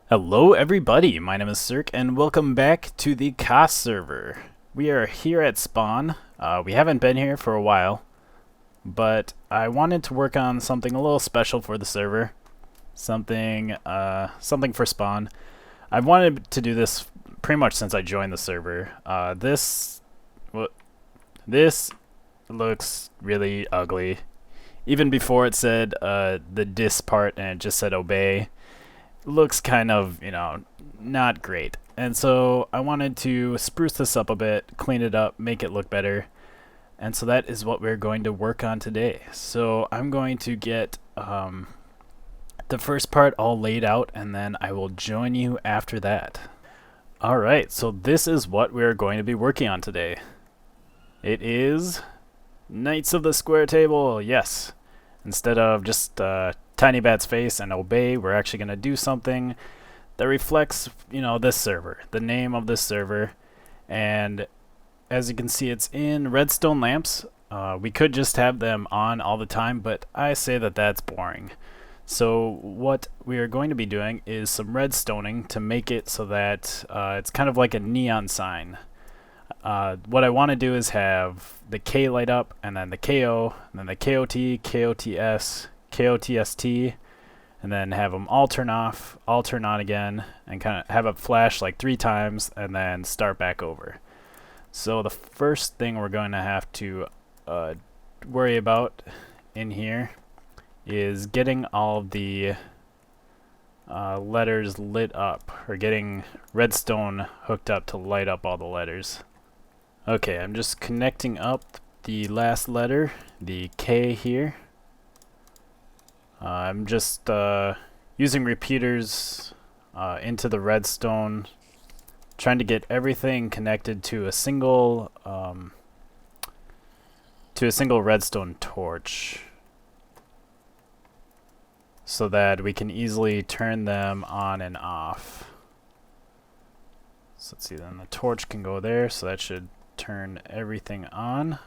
Hello everybody, my name is Sirhc and welcome back to the KotST server. We are here at spawn. We haven't been here for a while, but I wanted to work on something a little special for the server. Something for spawn. I've wanted to do this pretty much since I joined the server. This looks really ugly. Even before it said the dis part and it just said obey. Looks kind of, not great. And so I wanted to spruce this up a bit, clean it up, make it look better. And so that is what we're going to work on today. So I'm going to get the first part all laid out, and then I will join you after that. Alright, so this is what we're going to be working on today. It is Knights of the Square Table, yes. Instead of just Tiny Bat's face and obey, we're actually going to do something that reflects, this server, the name of this server. And as you can see, it's in redstone lamps. We could just have them on all the time, but I say that that's boring. So what we are going to be doing is some redstoning to make it so that it's kind of like a neon sign. What I want to do is have the K light up, and then the KO, and then the KOT, KOTS, KOTST, and then have them all turn off, all turn on again, and kind of have it flash like 3 times, and then start back over. So the first thing we're going to have to worry about in here is getting all the letters lit up, or getting redstone hooked up to light up all the letters. Okay, I'm just connecting up the last letter, the K here. I'm just using repeaters into the redstone, trying to get everything connected to a single redstone torch, so that we can easily turn them on and off. So let's see, then the torch can go there, so that should turn everything on.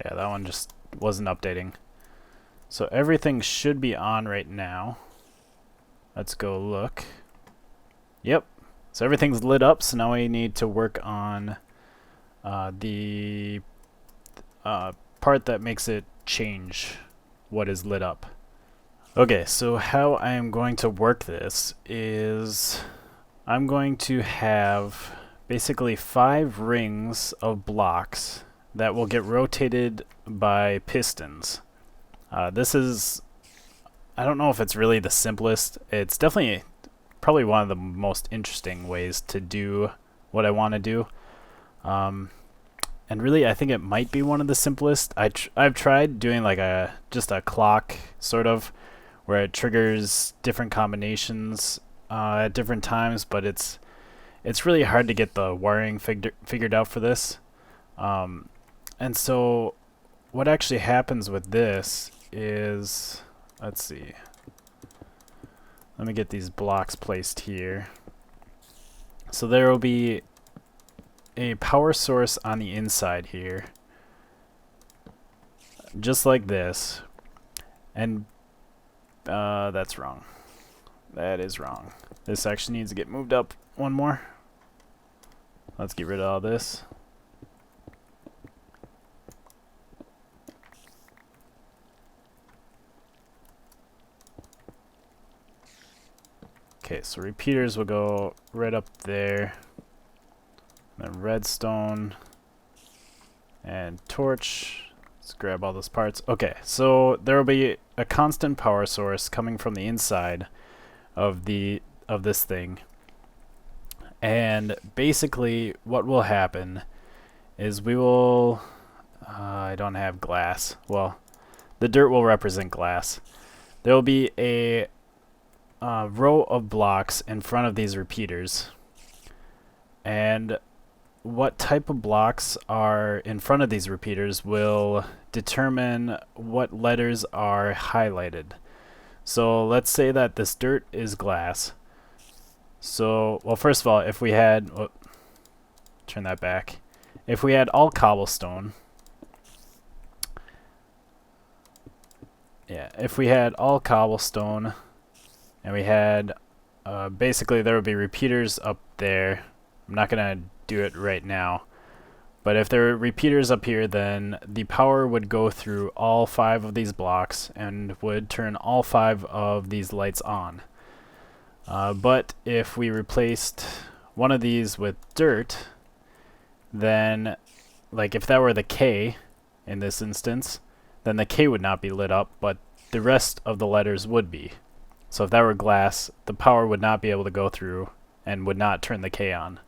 Yeah, that one just wasn't updating. So everything should be on right now. Let's go look. Yep. So everything's lit up, so now we need to work on the part that makes it change what is lit up. Okay, so how I am going to work this is I'm going to have basically 5 rings of blocks that will get rotated by pistons. This is, I don't know if it's really the simplest. It's definitely probably one of the most interesting ways to do what I want to do. And really, I think it might be one of the simplest. I've tried doing like just a clock sort of, where it triggers different combinations at different times, but it's really hard to get the wiring figured out for this. And so what actually happens with this is, let's see, let me get these blocks placed here. So there will be a power source on the inside here, just like this. And that's wrong. That is wrong. This actually needs to get moved up one more. Let's get rid of all this. Okay, so repeaters will go right up there. And then redstone and torch. Let's grab all those parts. Okay, so there will be a constant power source coming from the inside of this thing. And basically what will happen is we will I don't have glass. Well, the dirt will represent glass. There will be a row of blocks in front of these repeaters, and what type of blocks are in front of these repeaters will determine what letters are highlighted. So let's say that this dirt is glass. So, well, first of all, if we had, turn that back. If we had all cobblestone, if we had all cobblestone, and we had basically there would be repeaters up there. I'm not gonna do it right now, but if there were repeaters up here, then the power would go through all 5 of these blocks and would turn all 5 of these lights on. But if we replaced one of these with dirt, then like if that were the K in this instance, then the K would not be lit up, but the rest of the letters would be. So if that were glass, the power would not be able to go through and would not turn the K on.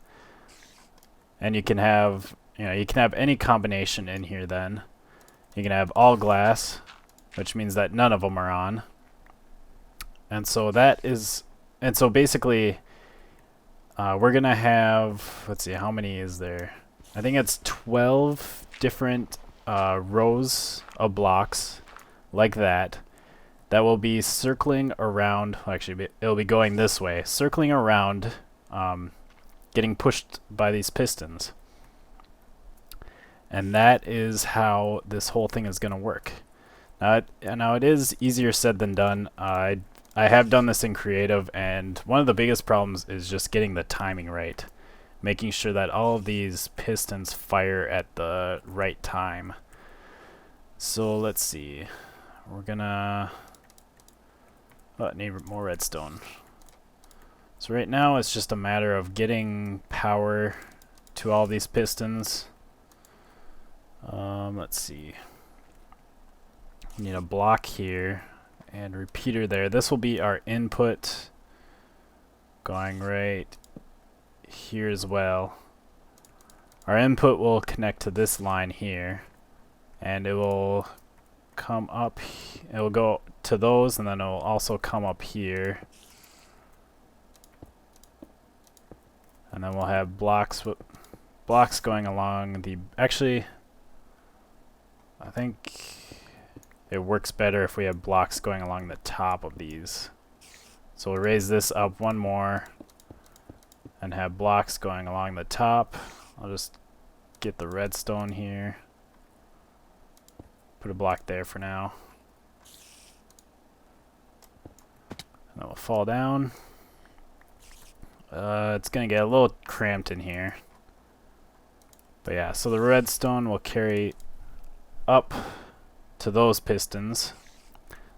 And you can have, you can have any combination in here then. You can have all glass, which means that none of them are on. And so basically we're gonna have, let's see, how many is there? I think it's 12 different rows of blocks like that will be circling around. Well, actually, it'll be going this way, circling around, getting pushed by these pistons. And that is how this whole thing is going to work. Now it is easier said than done. I have done this in creative, and one of the biggest problems is just getting the timing right, making sure that all of these pistons fire at the right time. So let's see, we're gonna need more redstone. So right now it's just a matter of getting power to all these pistons. Let's see, need a block here and repeater there. This will be our input going right here as well. Our input will connect to this line here, and it will come up, it will go to those, and then it will also come up here, and then we'll have blocks going along the, actually I think it works better if we have blocks going along the top of these. So we'll raise this up one more and have blocks going along the top. I'll just get the redstone here, put a block there for now, and then we'll fall down. It's gonna get a little cramped in here, but yeah, so the redstone will carry up to those pistons.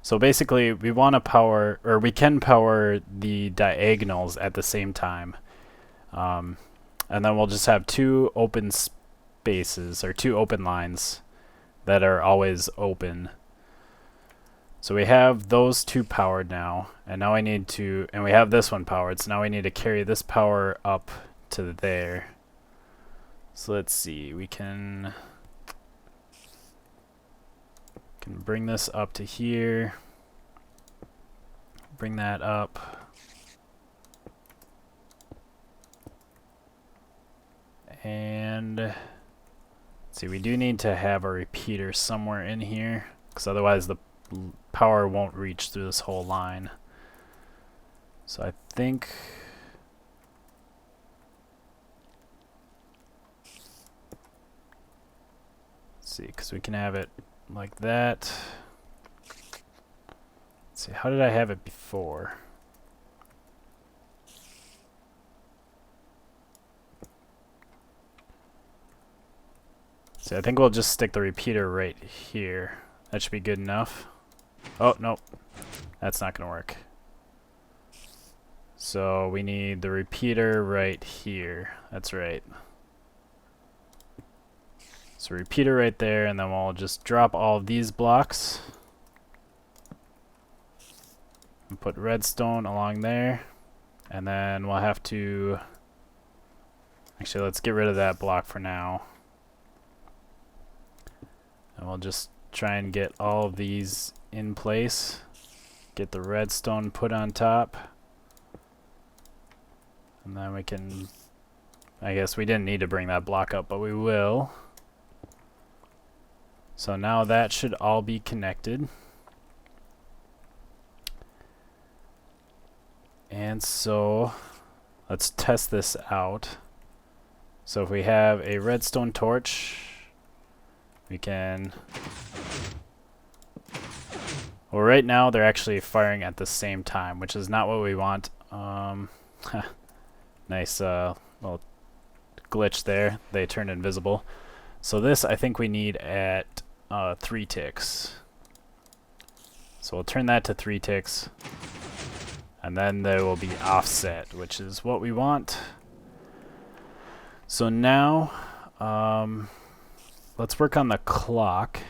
So basically we want to power, or we can power the diagonals at the same time, and then we'll just have 2 open spaces, or 2 open lines that are always open. So we have those 2 powered now, and now I need to, and we have this one powered, so now we need to carry this power up to there. So let's see, we can bring this up to here, bring that up, and let's see, we do need to have a repeater somewhere in here, because otherwise the power won't reach through this whole line. So I think let's see, because we can have it like that. Let's see, how did I have it before? See, I think we'll just stick the repeater right here. That should be good enough. Oh, nope. That's not going to work. So we need the repeater right here. That's right. So repeater right there, and then we'll just drop all of these blocks and put redstone along there, and then we'll have to, actually let's get rid of that block for now, and we'll just try and get all of these in place, get the redstone put on top, and then we can, I guess we didn't need to bring that block up, but we will. So now that should all be connected. And so let's test this out. So if we have a redstone torch, we can, Well, right now they're actually firing at the same time, which is not what we want. Nice little glitch there. They turned invisible. So this I think we need at 3 ticks. So we'll turn that to 3 ticks. And then there will be offset, which is what we want. So now, let's work on the clock.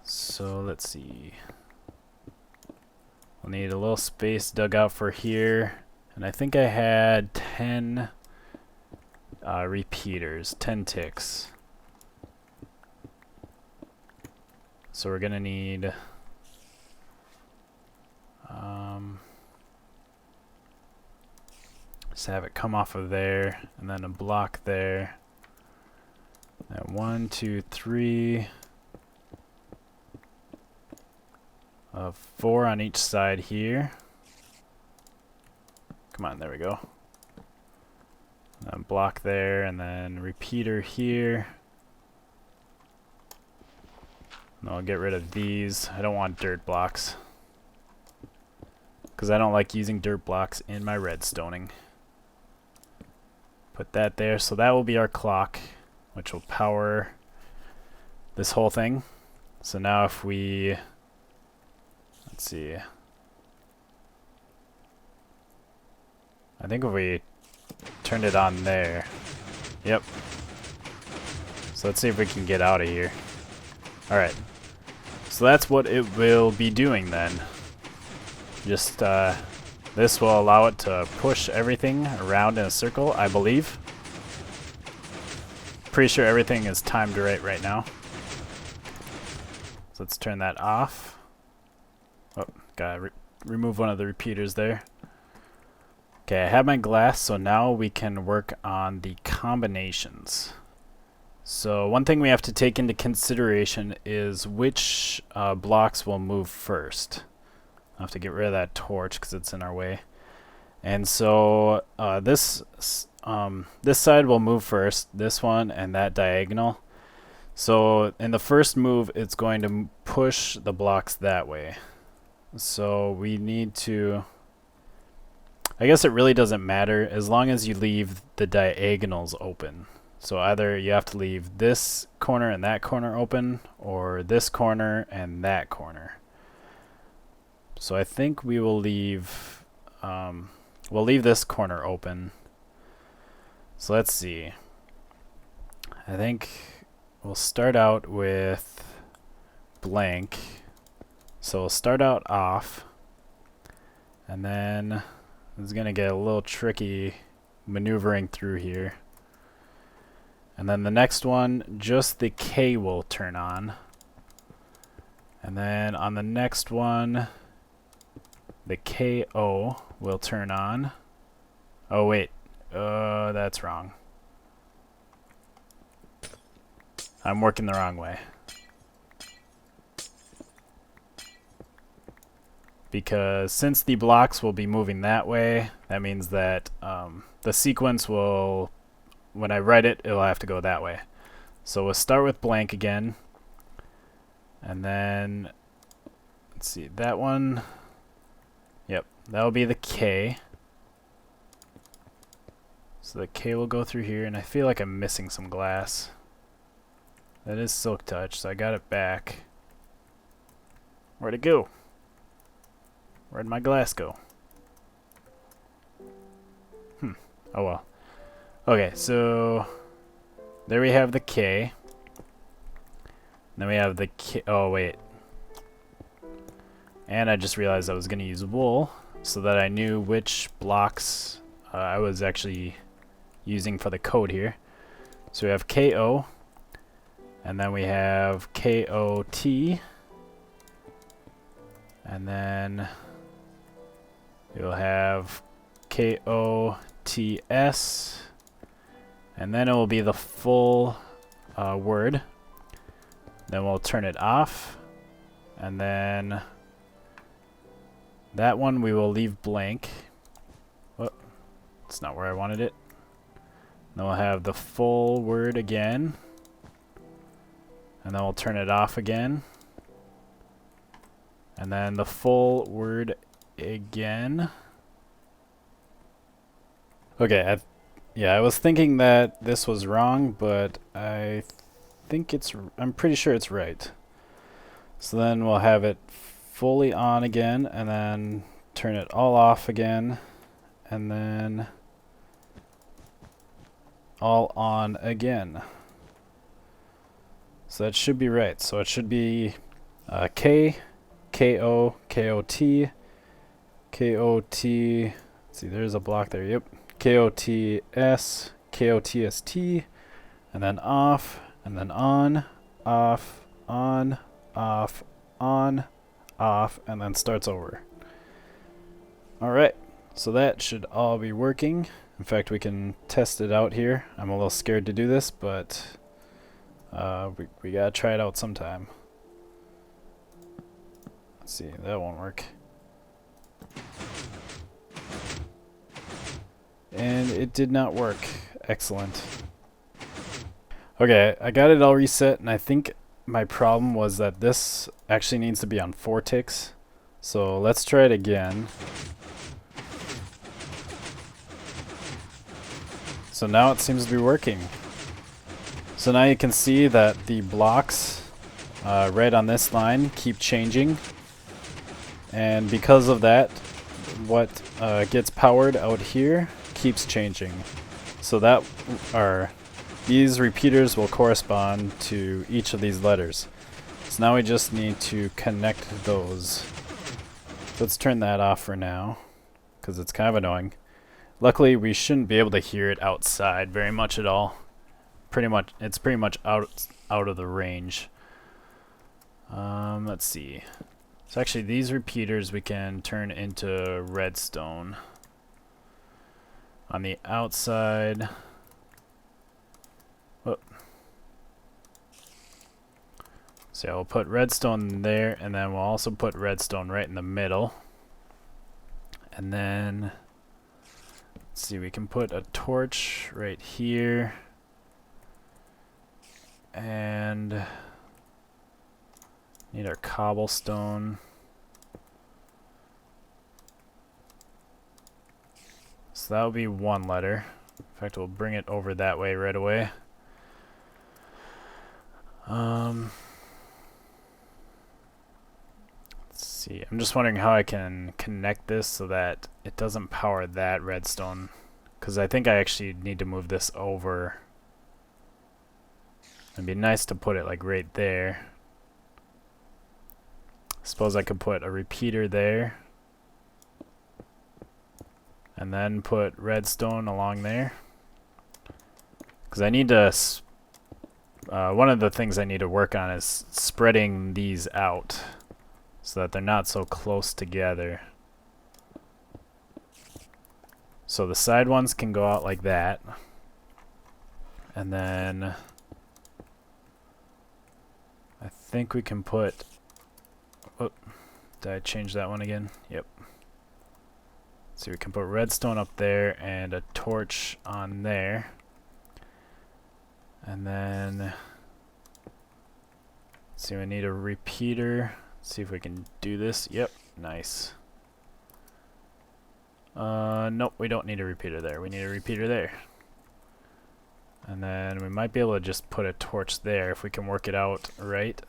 So let's see. We'll need a little space dug out for here. And I think I had 10 repeaters, 10 ticks. So we're gonna need just have it come off of there, and then a block there. And 1, 2, 3, 4 on each side here. Come on, there we go. And block there, and then repeater here. And I'll get rid of these. I don't want dirt blocks, because I don't like using dirt blocks in my redstoning. Put that there, so that will be our clock, which will power this whole thing. So now if we, let's see, I think if we turned it on there, yep. So let's see if we can get out of here. Alright, so that's what it will be doing then. Just, this will allow it to push everything around in a circle, I believe. Pretty sure everything is timed right now. So let's turn that off. Oh, gotta remove one of the repeaters there. Okay, I have my glass, so now we can work on the combinations. So one thing we have to take into consideration is which blocks will move first. I'll have to get rid of that torch because it's in our way. And so this side will move first, this one and that diagonal. So in the first move, it's going to push the blocks that way. So we need to, I guess it really doesn't matter as long as you leave the diagonals open. So either you have to leave this corner and that corner open, or this corner and that corner. So I think we will leave, we'll leave this corner open. So let's see. I think we'll start out with blank. So we'll start out off, and then it's gonna get a little tricky maneuvering through here. And then the next one, just the K will turn on. And then on the next one, the KO will turn on. Oh wait, that's wrong. I'm working the wrong way. Because since the blocks will be moving that way, that means that the sequence will, when I write it, it'll have to go that way. So we'll start with blank again. And then, let's see, that one, yep, that'll be the K. So the K will go through here, and I feel like I'm missing some glass. That is Silk Touch, so I got it back. Where'd it go? Where'd my glass go? Oh well. Okay, so there we have the K. Then we have the K. Oh wait. And I just realized I was going to use wool so that I knew which blocks I was actually using for the code here. So we have KO, and then we have KOT, and then we'll have KOTS, and then it will be the full word. Then we'll turn it off, and then that one we will leave blank. Oh, it's not where I wanted it. Then we'll have the full word again, and then we'll turn it off again. And then the full word again. Okay, I was thinking that this was wrong, but I'm pretty sure it's right. So then we'll have it fully on again, and then turn it all off again, and then all on again. So that should be right. So it should be K, KO, KOT, KOT. Let's see, there's a block there. Yep. KOTS, KOTST, and then off, and then on, off, on, off, on, off, and then starts over. Alright, so that should all be working. In fact, we can test it out here. I'm a little scared to do this, but we gotta try it out sometime. Let's see, that won't work. And it did not work. Excellent. Okay, I got it all reset, and I think my problem was that this actually needs to be on 4 ticks. So let's try it again. So now it seems to be working. So now you can see that the blocks right on this line keep changing. And because of that, what gets powered out here keeps changing. So that these repeaters will correspond to each of these letters. So now we just need to connect those. Let's turn that off for now, because it's kind of annoying. Luckily, we shouldn't be able to hear it outside very much at all. It's pretty much out of the range. Let's see. So actually, these repeaters we can turn into redstone. On the outside. Whoop. So yeah, we'll put redstone there, and then we'll also put redstone right in the middle. And then, let's see, we can put a torch right here. And need our cobblestone. So that will be 1 letter. In fact, we'll bring it over that way right away. Let's see. I'm just wondering how I can connect this so that it doesn't power that redstone. Because I think I actually need to move this over. It'd be nice to put it like right there. Suppose I could put a repeater there. And then put redstone along there. Because I need to... one of the things I need to work on is spreading these out so that they're not so close together. So the side ones can go out like that. And then I think we can put... Oh, did I change that one again? Yep. So we can put redstone up there and a torch on there. And then, see, we need a repeater. Let's see if we can do this. Yep, nice. Nope, we don't need a repeater there. We need a repeater there. And then we might be able to just put a torch there if we can work it out right.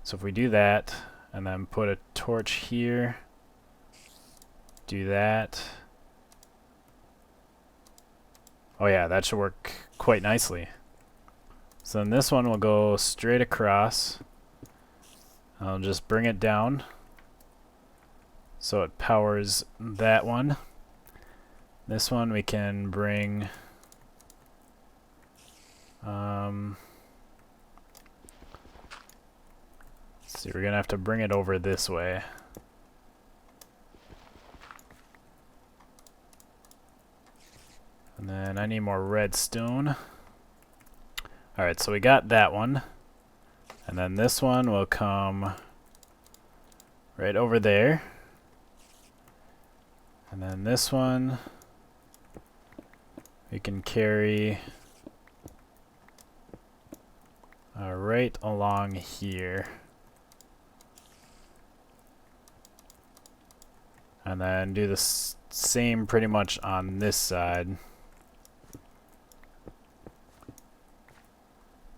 So if we do that, and then put a torch here, do that. Oh yeah, that should work quite nicely. So then this one will go straight across. I'll just bring it down so it powers that one. This one we can bring let's see, we're gonna have to bring it over this way. And then I need more redstone. Alright, so we got that one. And then this one will come right over there. And then this one we can carry right along here. And then do the same pretty much on this side.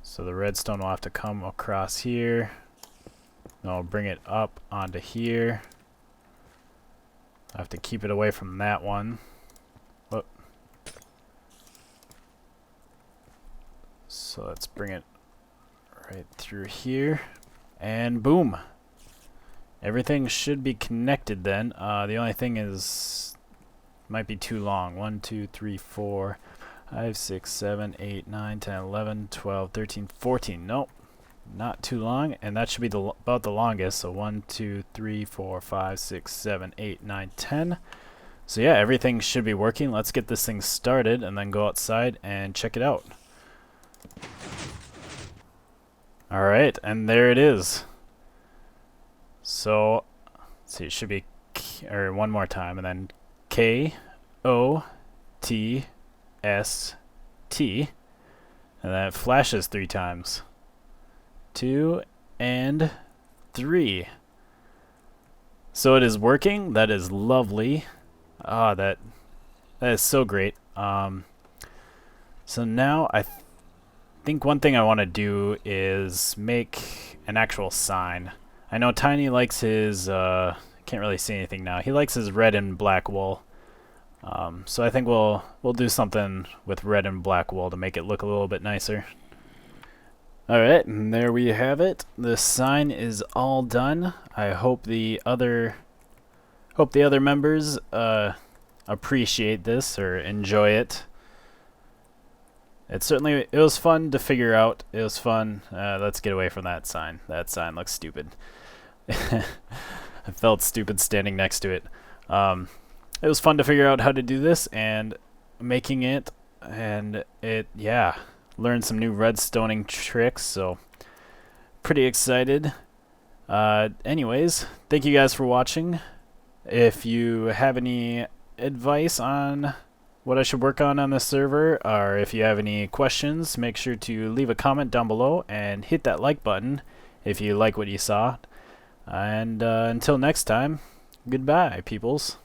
So the redstone will have to come across here. Then I'll bring it up onto here. I have to keep it away from that one. Whoop. So let's bring it right through here. And boom. Everything should be connected then. The only thing is, might be too long. 1, 2, 3, 4, 5, 6, 7, 8, 9, 10, 11, 12, 13, 14. Nope. Not too long. And that should be about the longest. So 1, 2, 3, 4, 5, 6, 7, 8, 9, 10. So yeah, everything should be working. Let's get this thing started and then go outside and check it out. Alright, and there it is. So, let's see, it should be, or one more time, and then KOTST, and then it flashes 3 times. 2 and 3. So it is working. That is lovely. Ah, that is so great. So now I think one thing I want to do is make an actual sign. I know Tiny likes his, can't really see anything now. He likes his red and black wool. So I think we'll do something with red and black wool to make it look a little bit nicer. Alright, and there we have it. The sign is all done. I hope the other members appreciate this or enjoy it. It was fun to figure out. It was fun. Let's get away from that sign. That sign looks stupid. I felt stupid standing next to it. It was fun to figure out how to do this and making it, and yeah, learned some new redstoning tricks, so pretty excited. Anyways, thank you guys for watching. If you have any advice on what I should work on this server, or if you have any questions, make sure to leave a comment down below and hit that like button if you like what you saw. And until next time, goodbye, peoples.